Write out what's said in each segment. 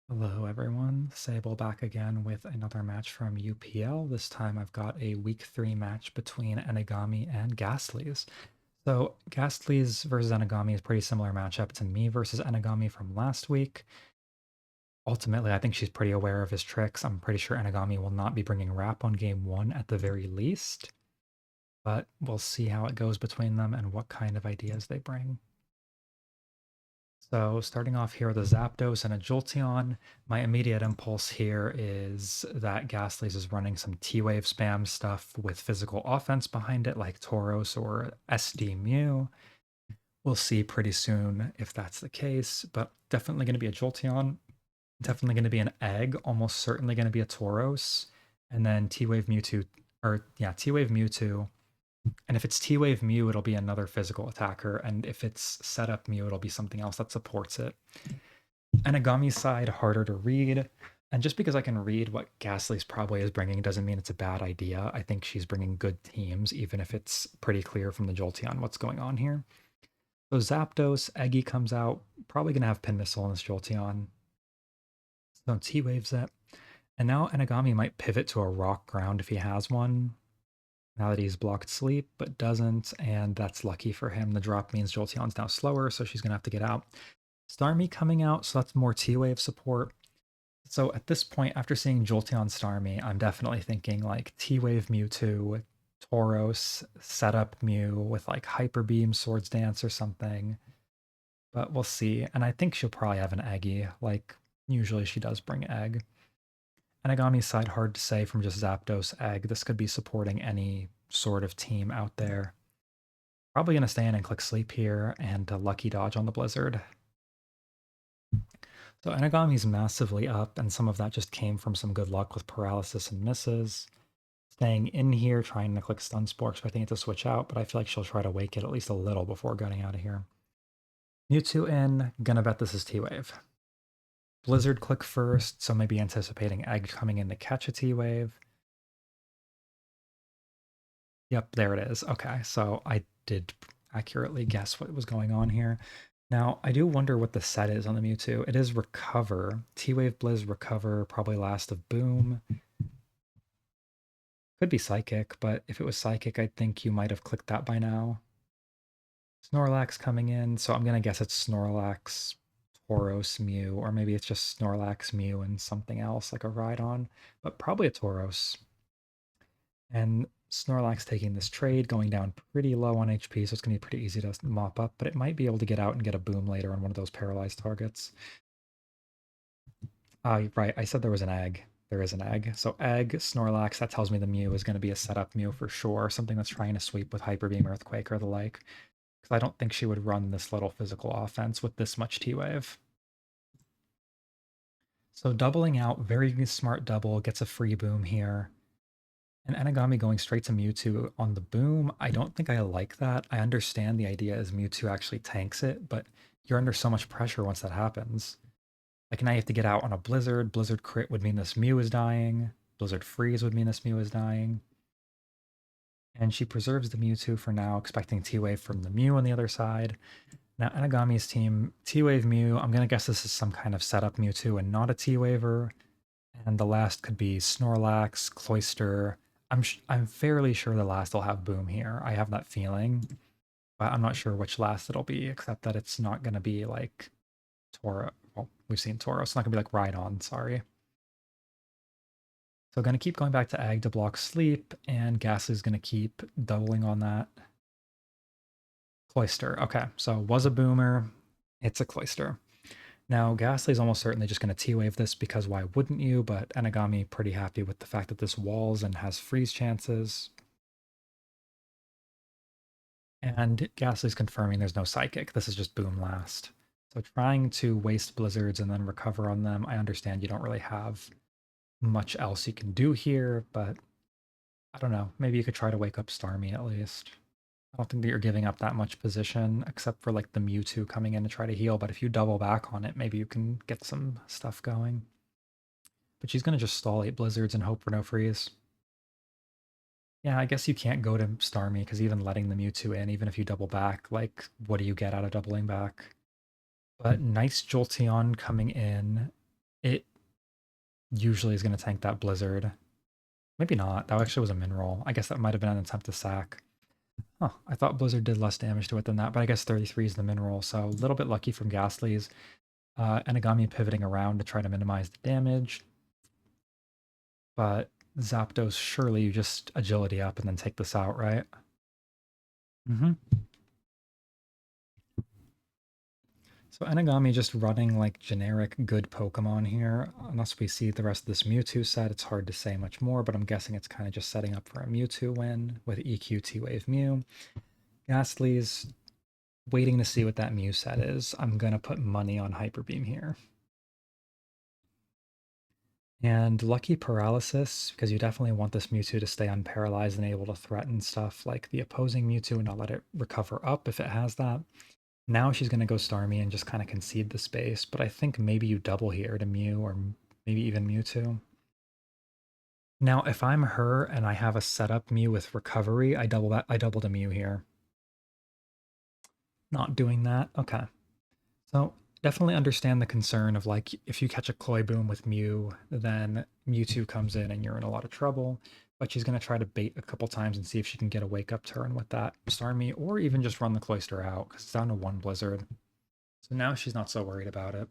Hello everyone, Sable back again with another match from UPL. This time I've got a week 3 match between Enigami and Gastlies. So Gastlies versus Enigami is a pretty similar matchup to me versus Enigami from last week. Ultimately, I think she's pretty aware of his tricks. I'm pretty sure Enigami will not be bringing Wrap on game 1 at the very least, but we'll see how it goes between them and what kind of ideas they bring. So starting off here with a Zapdos and a Jolteon, my immediate impulse here is that Gastly's is running some T-Wave spam stuff with physical offense behind it, like Tauros or SD Mew. We'll see pretty soon if that's the case, but definitely going to be a Jolteon, definitely going to be an Egg, almost certainly going to be a Tauros, and then T-Wave Mewtwo, or yeah, T-Wave Mewtwo. And if it's T-Wave Mew, it'll be another physical attacker, and if it's setup Mew, it'll be something else that supports it. Enigami's side, harder to read. And just because I can read what Ghastly's probably is bringing doesn't mean it's a bad idea. I think she's bringing good teams, even if it's pretty clear from the Jolteon what's going on here. So Zapdos, Eggy comes out, probably going to have Pin Missile in this Jolteon. So T-Waves it. And now Enigami might pivot to a rock ground if he has one, now that he's blocked sleep, but doesn't, and that's lucky for him. The drop means Jolteon's now slower, so she's going to have to get out. Starmie coming out, so that's more T-Wave support. So at this point, after seeing Jolteon Starmie, I'm definitely thinking like T-Wave Mewtwo, Tauros, setup Mew with like Hyper Beam, Swords Dance or something. But we'll see. And I think she'll probably have an Eggy, like usually she does bring Egg. Enigami's side, hard to say from just Zapdos Egg. This could be supporting any sort of team out there. Probably going to stay in and click Sleep here and Lucky Dodge on the Blizzard. So Enigami's massively up, and some of that just came from some good luck with paralysis and misses. Staying in here, trying to click Stun Spore, expecting it to switch out, but I feel like she'll try to wake it at least a little before getting out of here. Mewtwo in, gonna bet this is T-Wave. Blizzard click first, so maybe anticipating Egg coming in to catch a T-Wave. Yep, there it is. Okay, so I did accurately guess what was going on here. Now, I do wonder what the set is on the Mewtwo. It is Recover. T-Wave Blizz Recover, probably last of Boom. Could be Psychic, but if it was Psychic, I think you might have clicked that by now. Snorlax coming in, so I'm going to guess it's Snorlax, Tauros, Mew, or maybe it's just Snorlax, Mew, and something else, like a Rhydon, but probably a Tauros. And Snorlax taking this trade, going down pretty low on HP, so it's going to be pretty easy to mop up, but it might be able to get out and get a boom later on one of those paralyzed targets. Right, I said there was an egg. There is an egg. So egg, Snorlax, that tells me the Mew is going to be a setup Mew for sure, something that's trying to sweep with Hyper Beam, Earthquake, or the like. Because I don't think she would run this little physical offense with this much T-Wave. So doubling out, very smart double, gets a free boom here. And Enigami going straight to Mewtwo on the boom, I don't think I like that. I understand the idea is Mewtwo actually tanks it, but you're under so much pressure once that happens. Like now you have to get out on a Blizzard. Blizzard crit would mean this Mew is dying. Blizzard freeze would mean this Mew is dying. And she preserves the Mewtwo for now, expecting T-Wave from the Mew on the other side. Now Enigami's team, T-Wave Mew, I'm going to guess this is some kind of setup Mewtwo and not a T-Waver. And the last could be Snorlax, Cloyster. I'm fairly sure the last will have Boom here. I have that feeling, but I'm not sure which last it'll be, except that it's not going to be like Toro. Well, we've seen Toro. It's not going to be like Rhydon, sorry. So going to keep going back to Ag to block Sleep, and Ghastly's going to keep doubling on that. Cloyster. Okay, so was a Boomer. It's a Cloyster. Now, Ghastly's almost certainly just going to T-Wave this because why wouldn't you? But Enigami pretty happy with the fact that this walls and has freeze chances. And Ghastly's confirming there's no Psychic. This is just Boom last. So trying to waste Blizzards and then recover on them, I understand you don't really have much else you can do here, but I don't know. Maybe you could try to wake up Starmie at least. I don't think that you're giving up that much position, except for like the Mewtwo coming in to try to heal, but if you double back on it, maybe you can get some stuff going. But she's going to just stall 8 Blizzards and hope for no freeze. Yeah, I guess you can't go to Starmie, because even letting the Mewtwo in, even if you double back, like, what do you get out of doubling back? But nice Jolteon coming in. It usually is going to tank that Blizzard. Maybe not. That actually was a mineral. I guess that might have been an attempt to sack. Huh. I thought Blizzard did less damage to it than that, but I guess 33 is the mineral, so a little bit lucky from Gastlies. Enigami pivoting around to try to minimize the damage. But Zapdos, surely you just agility up and then take this out, right? Mm-hmm. So Enigami just running like generic good Pokemon here. Unless we see the rest of this Mewtwo set, it's hard to say much more, but I'm guessing it's kind of just setting up for a Mewtwo win with EQ T-Wave Mew. Gastly's waiting to see what that Mew set is. I'm going to put money on Hyper Beam here. And Lucky Paralysis, because you definitely want this Mewtwo to stay unparalyzed and able to threaten stuff like the opposing Mewtwo and not let it recover up if it has that. Now she's going to go Starmie and just kind of concede the space, but I think maybe you double here to Mew or maybe even Mewtwo. Now, if I'm her and I have a setup Mew with recovery, I double to Mew here. Not doing that. Okay. So definitely understand the concern of like if you catch a Koi Boom with Mew, then Mewtwo comes in and you're in a lot of trouble. But she's going to try to bait a couple times and see if she can get a wake up turn with that Starmie, or even just run the Cloyster out because it's down to one Blizzard. So now she's not so worried about it.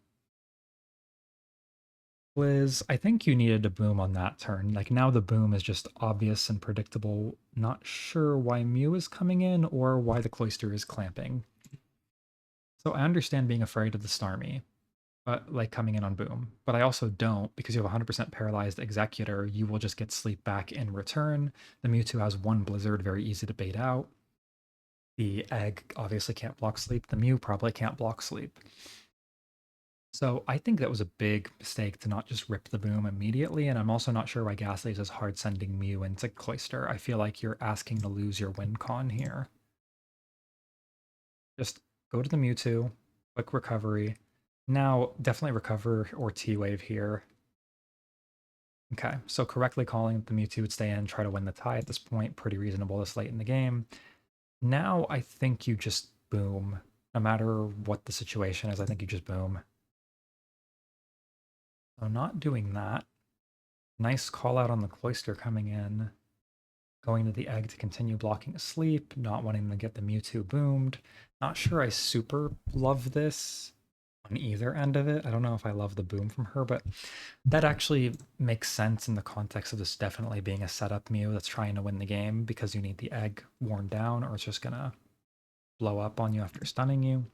Liz, I think you needed a boom on that turn. Like now the boom is just obvious and predictable. Not sure why Mew is coming in or why the Cloyster is clamping. So I understand being afraid of the Starmie, but like coming in on boom. But I also don't because you have 100% paralyzed Executor. You will just get sleep back in return. The Mewtwo has one Blizzard, very easy to bait out. The Egg obviously can't block sleep. The Mew probably can't block sleep. So I think that was a big mistake to not just rip the boom immediately, and I'm also not sure why Gastlies is hard sending Mew into Cloyster. I feel like you're asking to lose your win con here. Just go to the Mewtwo, quick recovery. Now definitely recover or T-Wave here. Okay, so correctly calling the Mewtwo would stay in, try to win the tie at this point. Pretty reasonable this late in the game. Now I think you just boom. No matter what the situation is, I think you just boom. So not doing that. Nice call out on the Cloyster coming in. Going to the Egg to continue blocking asleep, not wanting to get the Mewtwo boomed. Not sure I super love this on either end of it. I don't know if I love the boom from her, but that actually makes sense in the context of this definitely being a setup Mew that's trying to win the game because you need the Egg worn down or it's just gonna blow up on you after stunning you.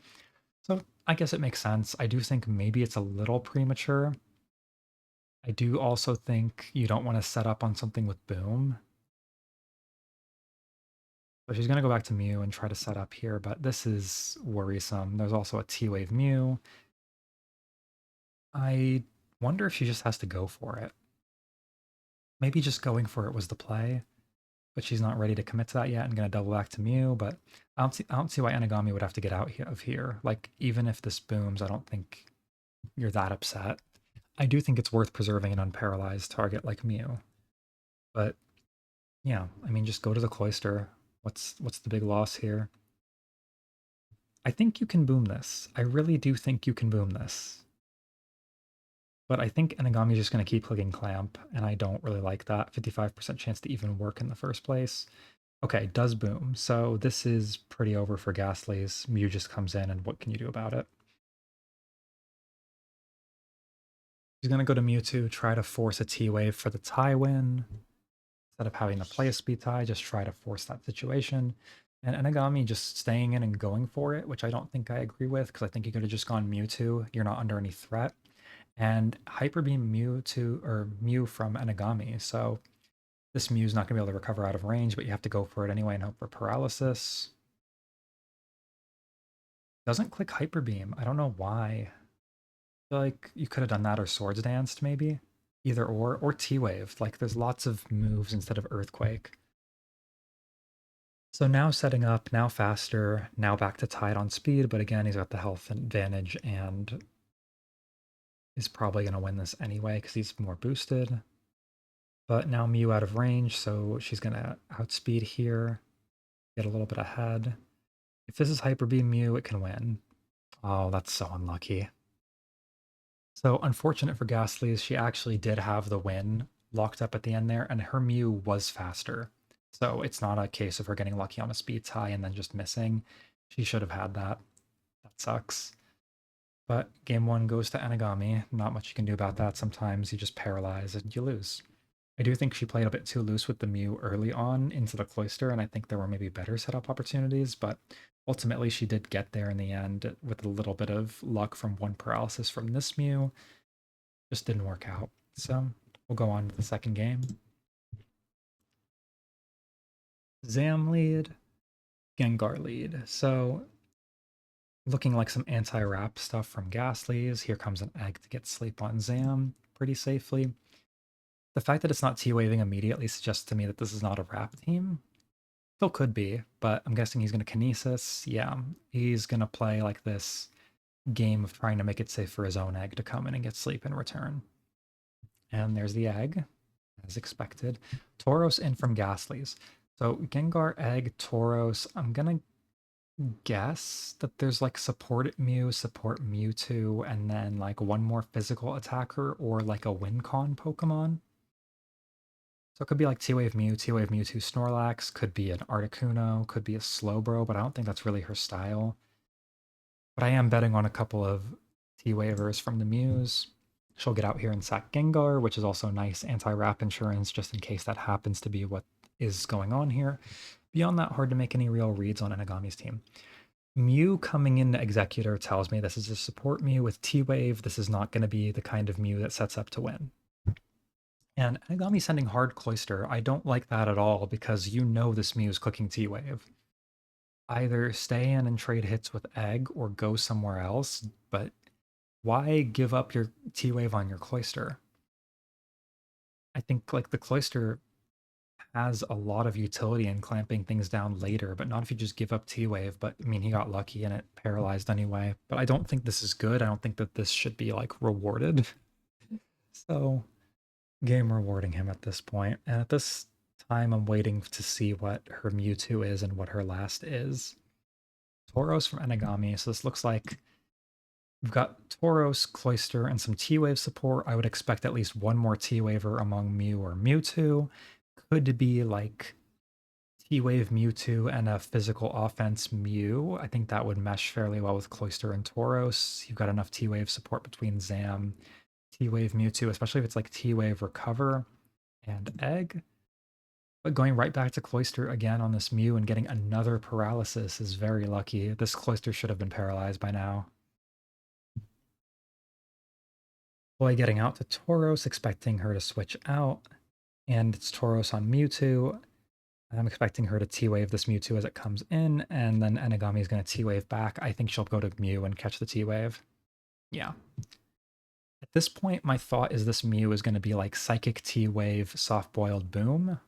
So I guess it makes sense. I do think maybe it's a little premature. I do also think you don't want to set up on something with boom. So she's going to go back to Mew and try to set up here, but this is worrisome. There's also a T-Wave Mew. I wonder if she just has to go for it. Maybe just going for it was the play, but she's not ready to commit to that yet and going to double back to Mew, but I don't see why Enigami would have to get out of here. Like, even if this booms, I don't think you're that upset. I do think it's worth preserving an unparalyzed target like Mew. But yeah, I mean, just go to the Cloyster. What's the big loss here? I think you can boom this. I really do think you can boom this. But I think Enigami is just going to keep clicking Clamp, and I don't really like that. 55% chance to even work in the first place. Okay, does boom. So this is pretty over for Gastly's. Mew just comes in, and what can you do about it? He's going to go to Mewtwo, try to force a T-Wave for the tie win. Instead of having to play a speed tie, just try to force that situation. And Enigami just staying in and going for it, which I don't think I agree with, because I think you could have just gone Mewtwo. You're not under any threat. And Hyper Beam Mewtwo, or Mew from Enigami. So this Mew's not going to be able to recover out of range, but you have to go for it anyway and hope for paralysis. Doesn't click Hyper Beam. I don't know why. I feel like you could have done that or Swords Danced, maybe. Either or T-Wave. Like, there's lots of moves instead of Earthquake. So now setting up, now faster, now back to tied on speed, but again, he's got the health advantage and is probably going to win this anyway because he's more boosted. But now Mew out of range, so she's going to outspeed here, get a little bit ahead. If this is Hyper Beam Mew, it can win. Oh, that's so unlucky. So unfortunate for Gastlies, she actually did have the win locked up at the end there, and her Mew was faster. So it's not a case of her getting lucky on a speed tie and then just missing. She should have had that. That sucks. But game one goes to Enigami. Not much you can do about that. Sometimes you just paralyze and you lose. I do think she played a bit too loose with the Mew early on into the cloister, and I think there were maybe better setup opportunities, but ultimately she did get there in the end with a little bit of luck from one paralysis from this Mew. Just didn't work out. So we'll go on to the second game. Zam lead, Gengar lead. So looking like some anti-wrap stuff from Gastlies. Here comes an egg to get sleep on Zam pretty safely. The fact that it's not T-waving immediately suggests to me that this is not a wrap team. Still could be, but I'm guessing he's going to Kinesis. Yeah, he's going to play like this game of trying to make it safe for his own egg to come in and get sleep in return. And there's the egg, as expected. Tauros in from Gastly's. So Gengar, egg, Tauros. I'm going to guess that there's like support Mew, support Mewtwo, and then like one more physical attacker or like a win con Pokemon. So it could be like T-Wave Mew, T-Wave Mewtwo Snorlax, could be an Articuno, could be a Slowbro, but I don't think that's really her style. But I am betting on a couple of T-Wavers from the Mews. She'll get out here and sack Gengar, which is also nice anti-wrap insurance, just in case that happens to be what is going on here. Beyond that, hard to make any real reads on Enigami's team. Mew coming into Executor tells me this is a support Mew with T-Wave. This is not going to be the kind of Mew that sets up to win. And Enigami sending hard Cloister, I don't like that at all because you know this Mew is clicking T-Wave. Either stay in and trade hits with Egg or go somewhere else, but why give up your T-Wave on your Cloister? I think like the Cloister has a lot of utility in clamping things down later, but not if you just give up T-Wave. But I mean, he got lucky and it paralyzed anyway. But I don't think this is good. I don't think that this should be like rewarded. So game rewarding him at this point. And at this time, I'm waiting to see what her Mewtwo is and what her last is. Tauros from Enigami. So this looks like we've got Tauros, Cloister, and some T-Wave support. I would expect at least one more T-Waver among Mew or Mewtwo. Could be like T-Wave Mewtwo and a physical offense Mew. I think that would mesh fairly well with Cloister and Tauros. You've got enough T-Wave support between Zam, T-Wave Mewtwo, especially if it's like T-Wave Recover and Egg. But going right back to Cloister again on this Mew and getting another paralysis is very lucky. This Cloister should have been paralyzed by now. Boy getting out to Tauros, expecting her to switch out. And it's Tauros on Mewtwo. I'm expecting her to T-Wave this Mewtwo as it comes in, and then Enigami is going to T-Wave back. I think she'll go to Mew and catch the T-Wave. Yeah. At this point, my thought is this Mew is going to be like Psychic T-Wave, Soft-Boiled Boom,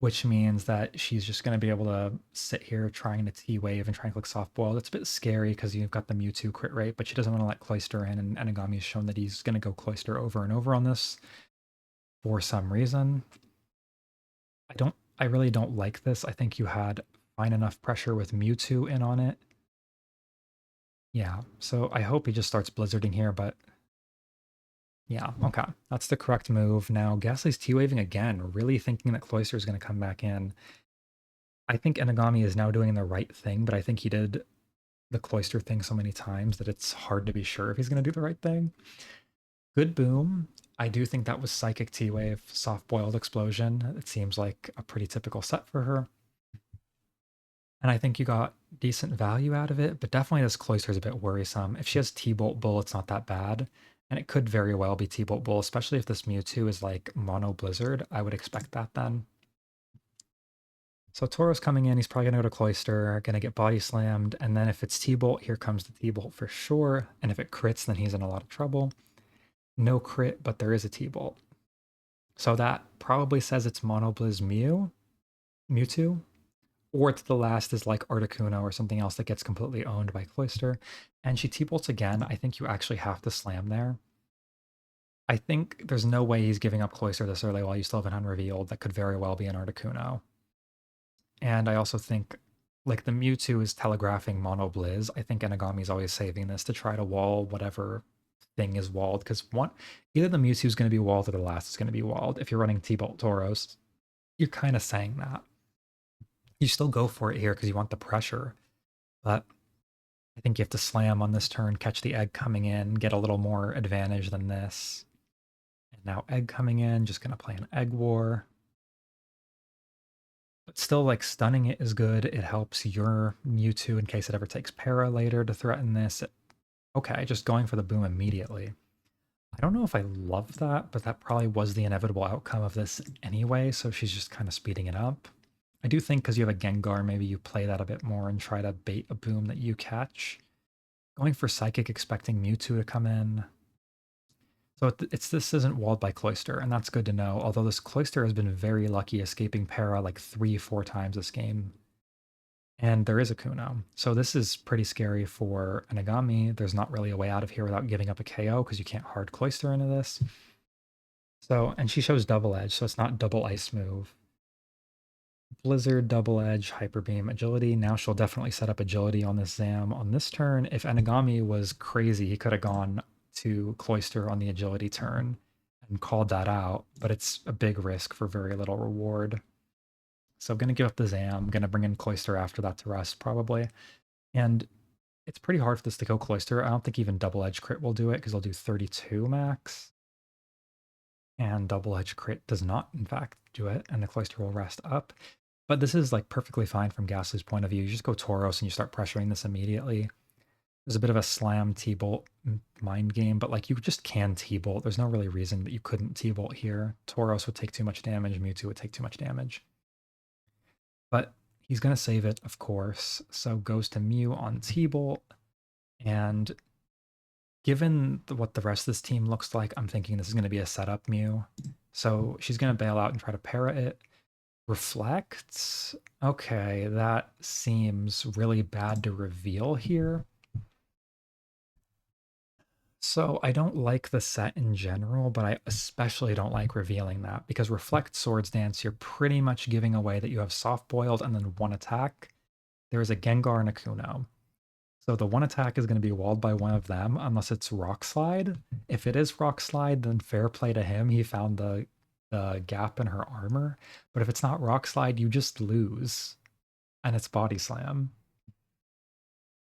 which means that she's just going to be able to sit here trying to T-Wave and trying to click Soft-Boiled. It's a bit scary because you've got the Mewtwo crit rate, but she doesn't want to let Cloister in, and Enigami has shown that he's going to go Cloister over and over on this for some reason. I really don't like this. I think you had fine enough pressure with Mewtwo in on it. Yeah, so I hope he just starts blizzarding here, but yeah, okay. That's the correct move. Now, Ghastly's T-Waving again, really thinking that Cloister is going to come back in. I think Enigami is now doing the right thing, but I think he did the Cloister thing so many times that it's hard to be sure if he's going to do the right thing. Good boom. I do think that was Psychic T-Wave, Soft-Boiled Explosion. It seems like a pretty typical set for her. And I think you got decent value out of it, but definitely this Cloister is a bit worrisome. If she has T-Bolt Bull, it's not that bad. And it could very well be T-Bolt Bull, especially if this Mewtwo is like Mono Blizzard. I would expect that then. So Tauros coming in, he's probably going to go to Cloister, going to get body slammed. And then if it's T-Bolt, here comes the T-Bolt for sure. And if it crits, then he's in a lot of trouble. No crit, but there is a T-Bolt. So that probably says it's Mono Blizz Mewtwo. Or to the last is like Articuno or something else that gets completely owned by Cloister. And she T-Bolts again. I think you actually have to slam there. I think there's no way he's giving up Cloister this early while you still have an unrevealed. That could very well be an Articuno. And I also think like the Mewtwo is telegraphing Mono Blizz. I think Enigami's always saving this to try to wall whatever thing is walled because one either the Mewtwo is going to be walled or the last is going to be walled. If you're running T-Bolt Tauros, you're kind of saying that. You still go for it here because you want the pressure, but I think you have to slam on this turn, catch the egg coming in, get a little more advantage than this. And now egg coming in, just going to play an egg war. But still, like, stunning it is good. It helps your Mewtwo in case it ever takes Para later to threaten this. Okay, just going for the boom immediately. I don't know if I love that, but that probably was the inevitable outcome of this anyway, so she's just kind of speeding it up. I do think because you have a Gengar, maybe you play that a bit more and try to bait a boom that you catch. Going for Psychic, expecting Mewtwo to come in. So this isn't walled by Cloyster, and that's good to know, although this Cloyster has been very lucky escaping Para like 3-4 times this game. And there is a Kuno. So this is pretty scary for Enigami. There's not really a way out of here without giving up a KO because you can't hard Cloyster into this. So, and she shows Double Edge, so it's not double Ice move. Blizzard, Double Edge, Hyper Beam, Agility. Now she'll definitely set up Agility on this Zam on this turn. If Enigami was crazy, he could have gone to Cloyster on the Agility turn and called that out, but it's a big risk for very little reward. So I'm going to give up the Zam. I'm going to bring in Cloyster after that to rest, probably. And it's pretty hard for this to go Cloyster. I don't think even Double Edge Crit will do it, because I'll do 32 max. And Double Edge Crit does not, in fact, do it, and the Cloyster will rest up. But this is, like, perfectly fine from Gastly's point of view. You just go Tauros and you start pressuring this immediately. There's a bit of a slam T-Bolt mind game, but, like, you just can T-Bolt. There's no really reason that you couldn't T-Bolt here. Tauros would take too much damage. Mewtwo would take too much damage. But he's going to save it, of course. So goes to Mew on T-Bolt. And given what the rest of this team looks like, I'm thinking this is going to be a setup Mew. So she's going to bail out and try to para it. Reflect? Okay, that seems really bad to reveal here. So I don't like the set in general, but I especially don't like revealing that, because Reflect Swords Dance, you're pretty much giving away that you have Soft Boiled and then one attack. There is a Gengar and a Kuno. So the one attack is going to be walled by one of them, unless it's Rock Slide. If it is Rock Slide, then fair play to him. He found the gap in her armor. But if it's not Rock Slide, you just lose. And it's Body Slam.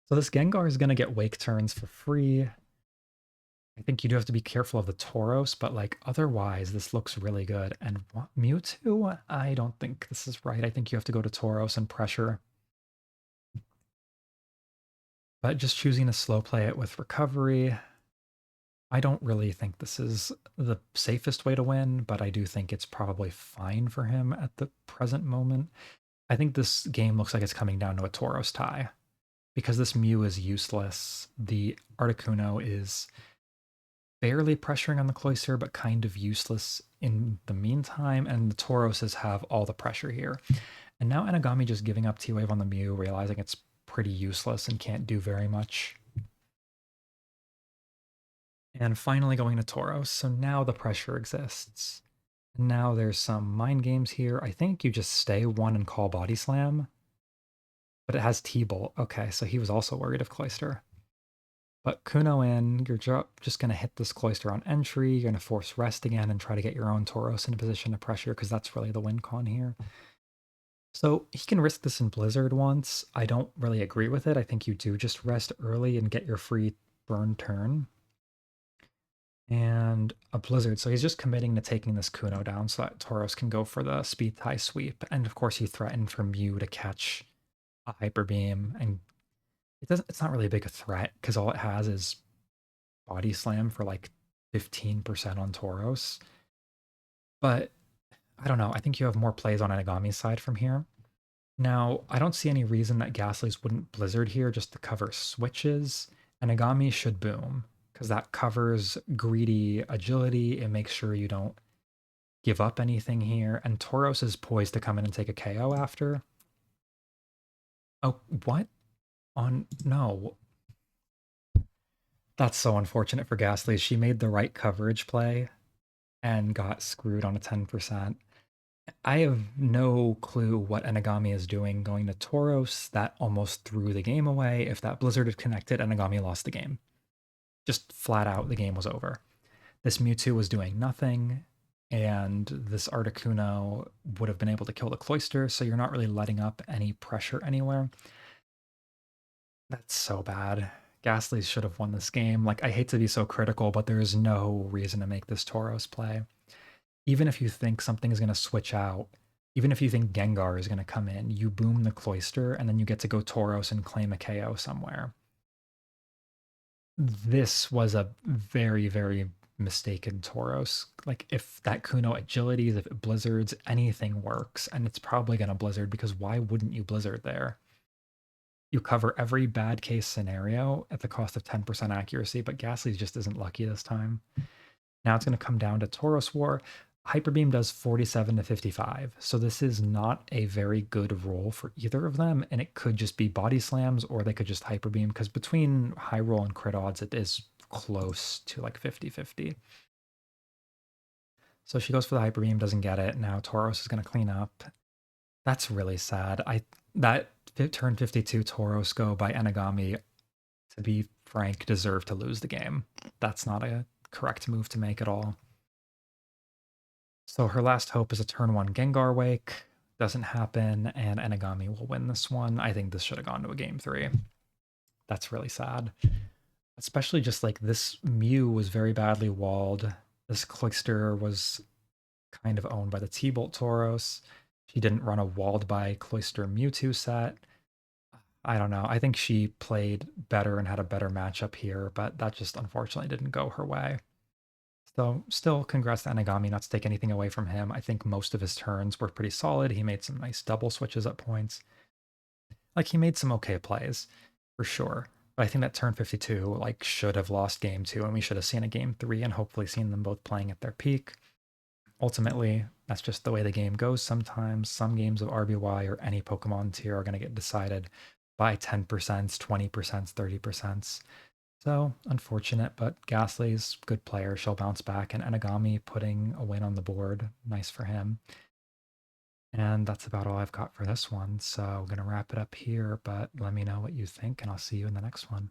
So this Gengar is going to get Wake turns for free. I think you do have to be careful of the Tauros, but, like, otherwise this looks really good. And Mewtwo? I don't think this is right. I think you have to go to Tauros and pressure. But just choosing to slow play it with recovery, I don't really think this is the safest way to win, but I do think it's probably fine for him at the present moment. I think this game looks like it's coming down to a Tauros tie, because this Mew is useless. The Articuno is barely pressuring on the Cloyster, but kind of useless in the meantime, and the Tauroses have all the pressure here. And now Enigami just giving up T-Wave on the Mew, realizing it's pretty useless and can't do very much. And finally going to Tauros, so now the pressure exists. Now there's some mind games here. I think you just stay one and call Body Slam, but it has T-Bolt. Okay, so he was also worried of Cloyster. But Kuno in, you're just going to hit this Cloyster on entry, you're going to force rest again and try to get your own Tauros in a position to pressure, because that's really the win con here. So he can risk this in Blizzard once. I don't really agree with it. I think you do just rest early and get your free burn turn. And a Blizzard, so he's just committing to taking this Kuno down so that Tauros can go for the speed tie sweep. And of course he threatened for Mew to catch a Hyper Beam, and it's not really a big threat because all it has is Body Slam for like 15% on Tauros. But I don't know. I think you have more plays on Enigami's side from here. Now, I don't see any reason that Gastly's wouldn't Blizzard here just to cover switches. Enigami should boom, because that covers greedy agility. It makes sure you don't give up anything here. And Tauros is poised to come in and take a KO after. Oh, what? No. That's so unfortunate for Gastly. She made the right coverage play and got screwed on a 10%. I have no clue what Enigami is doing going to Tauros. That almost threw the game away. If that Blizzard had connected, Enigami lost the game. just flat out, the game was over. This Mewtwo was doing nothing, and this Articuno would have been able to kill the Cloyster, so you're not really letting up any pressure anywhere. That's so bad. Gastlies should have won this game. Like, I hate to be so critical, but there is no reason to make this Tauros play. Even if you think something is going to switch out, even if you think Gengar is going to come in, you boom the Cloyster, and then you get to go Tauros and claim a KO somewhere. This was a very, very mistaken Tauros. Like, if that Kuno agilities, if it blizzards, anything works, and it's probably going to blizzard because why wouldn't you blizzard there? You cover every bad case scenario at the cost of 10% accuracy, but Ghastly's just isn't lucky this time. Now it's going to come down to Tauros War. Hyper Beam does 47 to 55, so this is not a very good roll for either of them, and it could just be body slams or they could just Hyper Beam, because between high roll and crit odds, it is close to like 50-50. So she goes for the Hyper Beam, doesn't get it. Now Tauros is going to clean up. That's really sad. That turn 52 Tauros go by Enigami, to be frank, deserved to lose the game. That's not a correct move to make at all. So her last hope is a turn 1 Gengar Wake. Doesn't happen, and Enigami will win this one. I think this should have gone to a game 3. That's really sad. Especially just like this Mew was very badly walled. This Cloyster was kind of owned by the T-Bolt Tauros. She didn't run a walled by Cloyster Mewtwo set. I don't know. I think she played better and had a better matchup here, but that just unfortunately didn't go her way. So still congrats to Enigami, not to take anything away from him. I think most of his turns were pretty solid. He made some nice double switches at points. Like, he made some okay plays, for sure. But I think that turn 52 like should have lost game 2, and we should have seen a game 3 and hopefully seen them both playing at their peak. Ultimately, that's just the way the game goes sometimes. Some games of RBY or any Pokemon tier are going to get decided by 10%, 20%, 30%. So unfortunate, but Ghastly's good player. She'll bounce back, and Enigami putting a win on the board. Nice for him. And that's about all I've got for this one. So I'm going to wrap it up here, but let me know what you think, and I'll see you in the next one.